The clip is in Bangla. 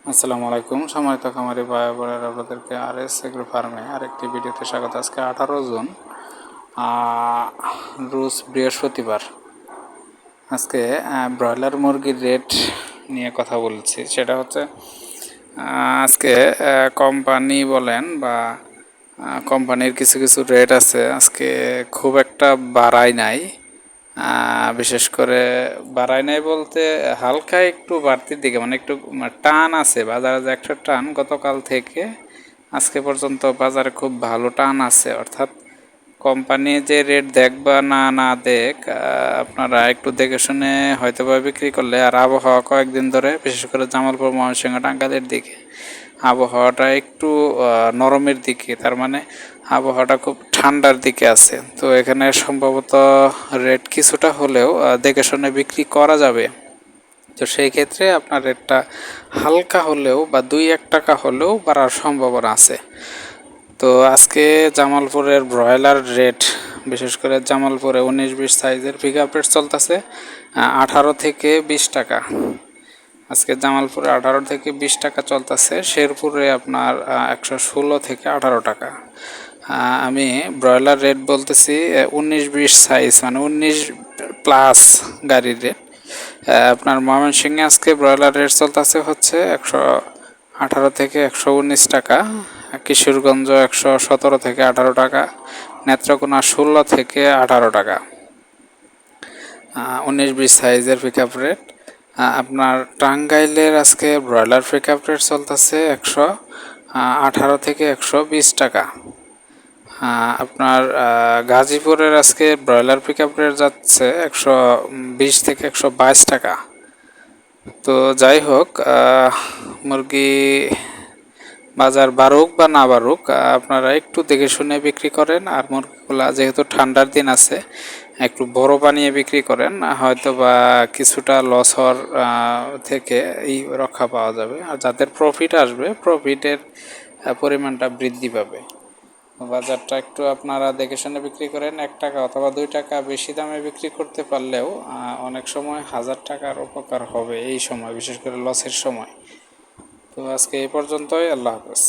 আসসালামু আলাইকুম সম্মানিত খামারি ভাই বোনেরা, আপনাদেরকে RS এগ্রো ফার্মে আরেকটি ভিডিওতে স্বাগত। আজকে 18 জুন, রোজ বৃহস্পতিবার। আজকে ব্রয়লার মুরগির রেট নিয়ে কথা বলছি। সেটা হচ্ছে আজকে কোম্পানি বলেন বা কোম্পানির কিছু কিছু রেট আছে, আজকে খুব একটা বাড়াই নাই। বিশেষ করে বাড়ায় নাই বলতে হালকা একটু বাড়তির দিকে, মানে একটু টান আছে বাজারে, যে একটা টান গতকাল থেকে আজকে পর্যন্ত বাজারে খুব ভালো টান আছে। অর্থাৎ কোম্পানি যে রেট দেখ বা না দেখ, আপনারা একটু দেখে শুনে হয়তো বা বিক্রি করলে। আর আবহাওয়া কয়েকদিন ধরে বিশেষ করে জামালপুর, ময়মনসিংহ, টাঙ্গাইলের দিকে আবহাওয়াটা একটু নরমের দিকে, তার মানে আবহাওয়াটা খুব ঠান্ডার দিকে আছে। তো এখানে সম্ভবত রেট কিছুটা হলেও দেখে শুনে বিক্রি করা যাবে। তো সেই ক্ষেত্রে আপনার রেটটা হালকা হলেও বা 2-1 টাকা হলেও বাড়ার সম্ভাবনা আছে। তো আজকে জামালপুরের ব্রয়লার রেট, বিশেষ করে জামালপুরে 19-20 সাইজের পিক আপ রেট চলতেছে 18 থেকে 20 টাকা। আজকে জামালপুরে 18 থেকে 20 টাকা চলতেছে। শেরপুরে আপনার 116 থেকে 18 টাকা। আমি ব্রয়লার রেট বলতেছি 19-20 সাইজ, মানে 19 প্লাস গাড়ির রেট। আপনার ময়মনসিংহে আজকে ব্রয়লার রেট চলতেছে হচ্ছে 118 থেকে 119 টাকা, কিশোরগঞ্জ 117 থেকে 18 টাকা, নেত্রকোনা 16 থেকে 18 টাকা। 19-20 সাইজের পিক আপ রেট। আপনার টাঙ্গাইলের আজকে ব্রয়লার পিক আপ রেট চলতেছে 118 থেকে 120 টাকা। আপনার গাজীপুরের আজকে ব্রয়লার পিক আপ রেট যাচ্ছে 120 থেকে 122 টাকা। তো যাই হোক, মুরগি বাজার বাড়ুক বা না বাড়ুক, আপনারা একটু দেখে শুনে বিক্রি করেন। আর মুরগিগুলা যেহেতু ঠান্ডার দিন আছে, একটু বড় বানিয়ে বিক্রি করেন, হয়তো বা কিছুটা লস হওয়ার থেকে এই রক্ষা পাওয়া যাবে। আর যাদের প্রফিট আসবে, প্রফিটের পরিমাণটা বৃদ্ধি পাবে। বাজারটা একটু আপনারা দেখে শুনে বিক্রি করেন। 1 টাকা অথবা 2 টাকা বেশি দামে বিক্রি করতে পারলেও অনেক সময় 1000 টাকার উপকার হবে এই সময়, বিশেষ করে লসের সময়। তো আজকে এই পর্যন্তই। আল্লাহ হাফেজ।